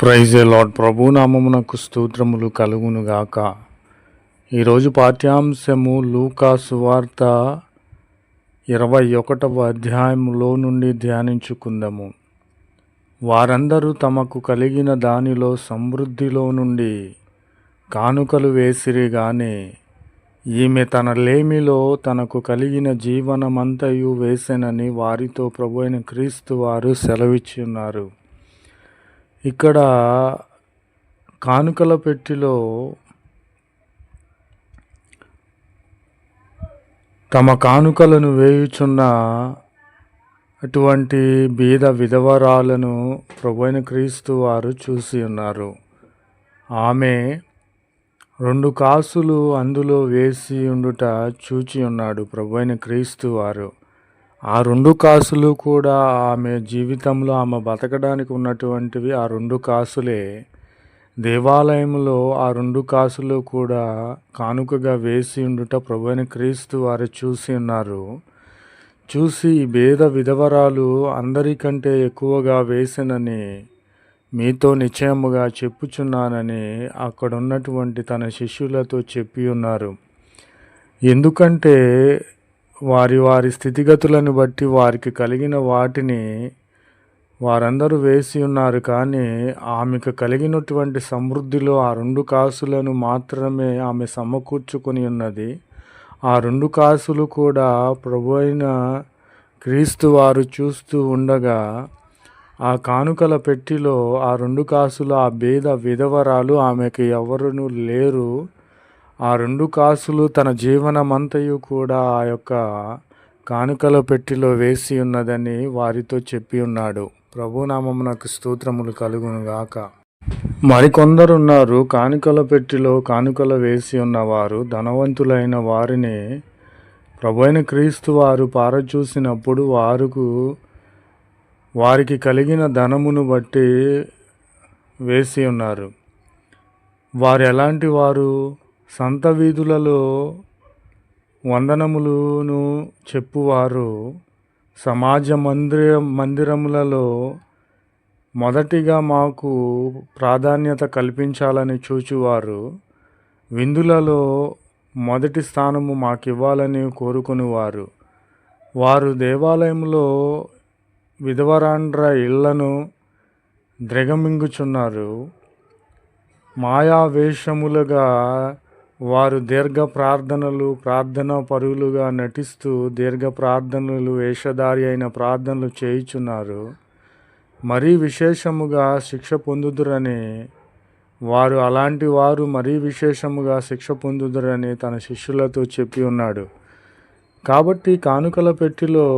Praise the lord. ప్రభు నామమునకు స్తోత్రములు కలుగును గాక. ఈరోజు పాఠ్యాంశము లూకా సువార్త 21వ అధ్యాయములో నుండి ధ్యానించుకుందాము. వారందరూ తమకు కలిగిన దానిలో సమృద్ధిలో నుండి కానుకలు వేసిరి గాని ఈమె తన లేమిలో తనకు కలిగిన జీవనమంతయు వేసెనని వారితో ప్రభువైన క్రీస్తు వారు సెలవిచ్చి ఉన్నారు. ఇక్కడ కానుకల పెట్టిలో తమ కానుకలను వేయుచున్న అటువంటి బీద విధవరాలను ప్రభువైన క్రీస్తు వారు చూసి ఉన్నారు. ఆమె 2 కాసులు అందులో వేసి ఉండుట చూచి ఉన్నాడు ప్రభువైన క్రీస్తు వారు. ఆ 2 కాసులు కూడా ఆమె జీవితంలో ఆమె బతకడానికి ఉన్నటువంటివి. ఆ 2 కాసులే దేవాలయంలో ఆ 2 కాసులు కూడా కానుకగా వేసి ఉండుట ప్రభువైన క్రీస్తు వారు చూసి ఉన్నారు. చూసి ఈ పేద విధవరాలు అందరికంటే ఎక్కువగా వేసినని మీతో నిశ్చయముగా చెప్పుచున్నానని అక్కడ ఉన్నటువంటి తన శిష్యులతో చెప్పి ఉన్నారు. ఎందుకంటే వారి స్థితిగతులను బట్టి వారికి కలిగిన వాటిని వారందరూ వేసి ఉన్నారు. కానీ ఆమెకు కలిగినటువంటి సమృద్ధిలో ఆ 2 కాసులను మాత్రమే ఆమె సమకూర్చుకొని ఉన్నది. ఆ 2 కాసులు కూడా ప్రభువైన క్రీస్తు వారు చూస్తూ ఉండగా ఆ కానుకల పెట్టిలో ఆ 2 కాసులు ఆ పేద విధవరాలు, ఆమెకు ఎవరునూ లేరు. ఆ 2 కాసులు తన జీవనమంతయు కూడా ఆ యొక్క కానుకల పెట్టిలో వేసి ఉన్నదని వారితో చెప్పి ఉన్నాడు. ప్రభునామమునకు స్తోత్రములు కలుగును గాక. మరికొందరున్నారు కానుకల పెట్టిలో కానుకలు వేసి ఉన్నవారు. ధనవంతులైన వారిని ప్రభువైన క్రీస్తు వారు పారచూసినప్పుడు వారికి కలిగిన ధనమును బట్టి వేసి ఉన్నారు. వారు ఎలాంటి వారు? సంత వీధులలో వందనములను చెప్పువారు, సమాజ మందిరములలో మొదటిగా మాకు ప్రాధాన్యత కల్పించాలని చూచువారు, విందులలో మొదటి స్థానము మాకివ్వాలని కోరుకునేవారు. వారు దేవాలయంలో విధవరాండ్ర ఇళ్లను ద్రెగమింగుచున్నారు. మాయావేషములుగా వారు దీర్ఘ ప్రార్థనలు, ప్రార్థనా పరులుగా నటిస్తూ దీర్ఘ ప్రార్థనలు, వేషధారి అయిన ప్రార్థనలు చేయుచున్నారు. మరీ విశేషముగా శిక్ష పొందుదురని అలాంటి వారు మరీ విశేషముగా శిక్ష పొందుదురని తన శిష్యులతో చెప్పి ఉన్నాడు. కాబట్టి కానుకల పెట్టిలో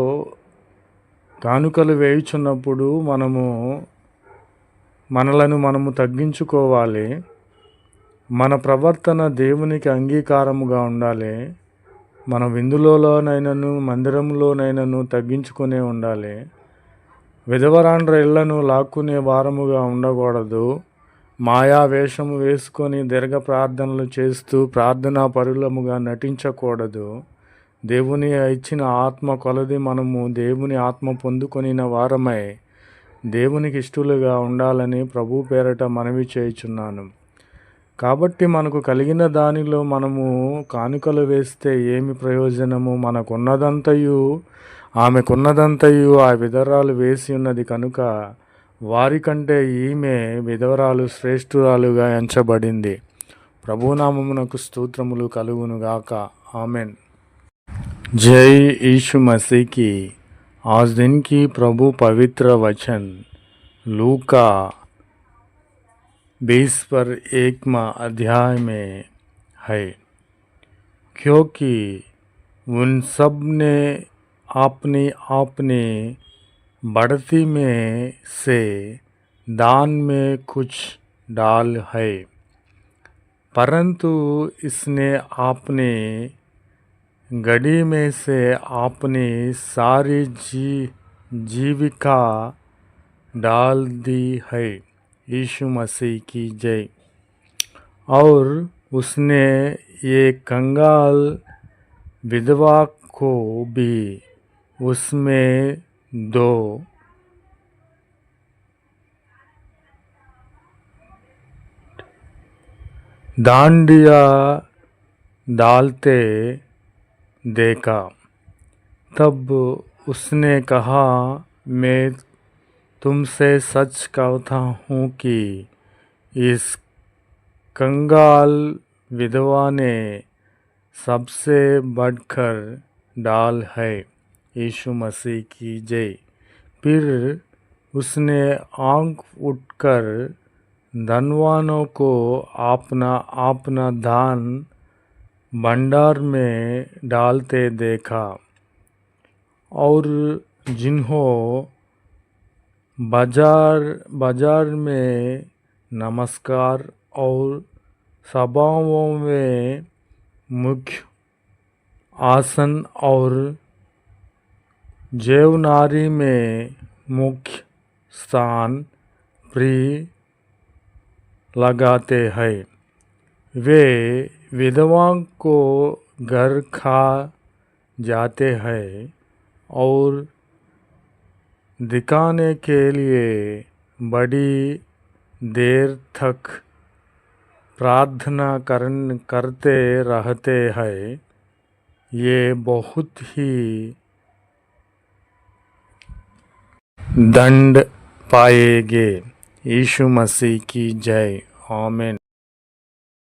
కానుకలు వేయుచున్నప్పుడు మనము తగ్గించుకోవాలి. మన ప్రవర్తన దేవునికి అంగీకారముగా ఉండాలి. మన విందులోనైనను మందిరంలోనైనను తగ్గించుకునే ఉండాలి. విధవరాండ్ర ఇళ్లను లాక్కునే వారముగా ఉండకూడదు. మాయా వేషము వేసుకొని దీర్ఘ ప్రార్థనలు చేస్తూ ప్రార్థనా పరులముగా నటించకూడదు. దేవుని ఇచ్చిన ఆత్మ కొలది మనము దేవుని ఆత్మ పొందుకొనిన వారమై దేవునికి ఇష్టలుగా ఉండాలని ప్రభు పేరట మనవి చేయుచున్నాను. కాబట్టి మనకు కలిగిన దానిలో మనము కానుకలు వేస్తే ఏమి ప్రయోజనము? ఆమెకున్నదంతయు ఆ విధవరాలు వేసి ఉన్నది కనుక వారికంటే ఈమె విధవరాలు శ్రేష్ఠురాలుగా ఎంచబడింది. ప్రభునామమునకు స్తోత్రములు కలుగును గాక. ఆమెన్. जय यीशु मसीह की। आज दिन की प्रभु पवित्र वचन लूका 20 अध्याय में है, क्योंकि उन सब ने अपनी अपनी बढ़ती में से दान में कुछ डाल है, परंतु इसने अपने गड्डी में से अपनी सारी जीविका डाल दी है। यीशु मसीह की जय। और उसने ये कंगाल विधवा को भी उसमें दो डांडिया डालते देखा। तब उसने कहा, मैं तुमसे सच कहता हूँ कि इस कंगाल विधवा ने सबसे बढ़कर डाल है। यीशु मसीह की जय। फिर उसने आंख उठकर धनवानों को अपना अपना दान भंडार में डालते देखा, और जिन्हों बाजार में नमस्कार और सभाओं में मुख्य आसन और जेवनारी में मुख्य स्थान प्रिय लगाते हैं, वे विधवा को घर खा जाते हैं और दिखाने के लिए बड़ी देर तक प्रार्थना करते रहते हैं। ये बहुत ही दंड पाएंगे। यीशु मसीह की जय। आमीन।